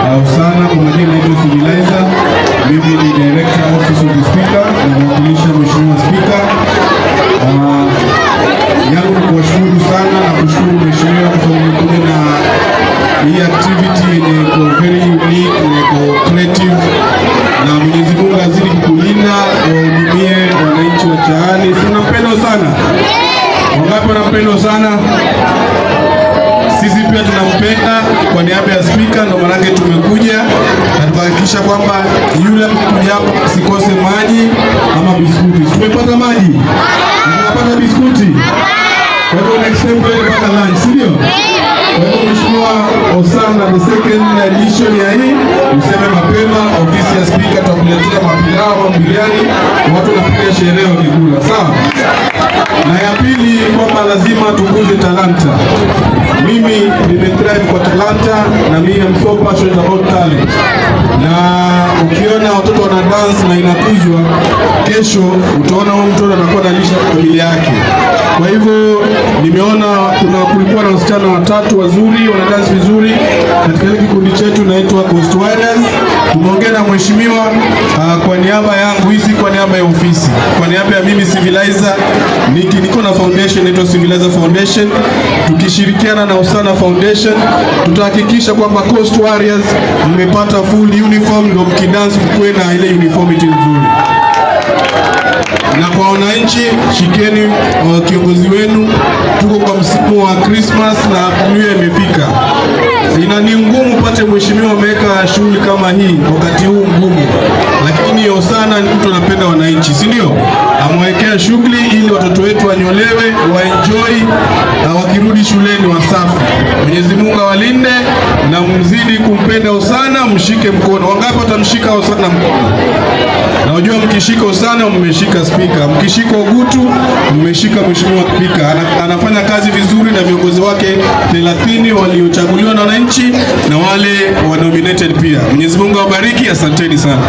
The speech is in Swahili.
Osana, kwa majina naitwa Cvilizer. Mimi ni Director Office of the Speaker na mwakilisha Mheshimiwa Speaker. Yangu ni kuwashukuru sana na kushukuru Mheshimiwa kwa sababu kuja na hii activity ni very unique, ni creative, na Mwenyezi Mungu azidi kukulinda, wahudumie wananchi wa Chaani. Tunampenda sana. Wangapi wanampenda sana? Sisi pia tunampenda. Kwa niaba ya Speaker ndio maana tumekuja na tukahakikisha kwamba yule mkuja hapo sikose maji ama biskuti. Tumepata maji? Tunapata biskuti. Kwa hiyo next time mpaka lunch, sio? Kwa hiyo Mheshimiwa Osana, the second edition ya hii, useme mapema, ofisi ya Speaker tutakuletea mapilao, biriani, watu wanapiga sherehe wakikula, sawa? Na ya pili kwamba lazima tukuze talanta. Mimi nimetrive kwa talanta na mimi am so passionate about talent. Na ukiona watoto wana dance na inakuzwa, kesho utaona huyo mtoto anakuwa analisha familia yake. Kwa hivyo nimeona kulikuwa na wasichana watatu wazuri wana dance vizuri katika ile kikundi chetu naitwa Ghost Warriors. Tumeongea na mheshimiwa kwa niaba yangu, hizi kwa niaba ya ofisi, kwa niaba ya mimi Cvilizer, niko na foundation inaitwa Cvilizer Foundation. Tukishirikiana na Osana Foundation tutahakikisha kwamba Ghost Warriors mmepata full uniform, ndio mkidance mkuwe na ile uniformity nzuri. Na kwa wananchi, shikeni kiongozi wenu, tuko kwa msimu wa Christmas na New Year imefika. Ni ngumu pate mheshimiwa ameweka shughuli kama hii wakati huu mgumu, lakini Osana ni mtu anapenda wananchi, si ndio? Amewekea shughuli ili watoto wetu wanyolewe, waenjoy na wakirudi shuleni wasafi. Mwenyezi Mungu awalinde na mzidi kumpenda Osana, mshike mkono. Wangapi watamshika Osana mkono? Na unajua mkishika Osana mmeshika Speaker, mkishika Ogutu mmeshika Mheshimiwa Speaker. Anafanya kazi vizuri na viongozi wake 30 waliochaguliwa na wananchi na wale wa nominated pia. Mwenyezi Mungu awabariki, asanteni sana.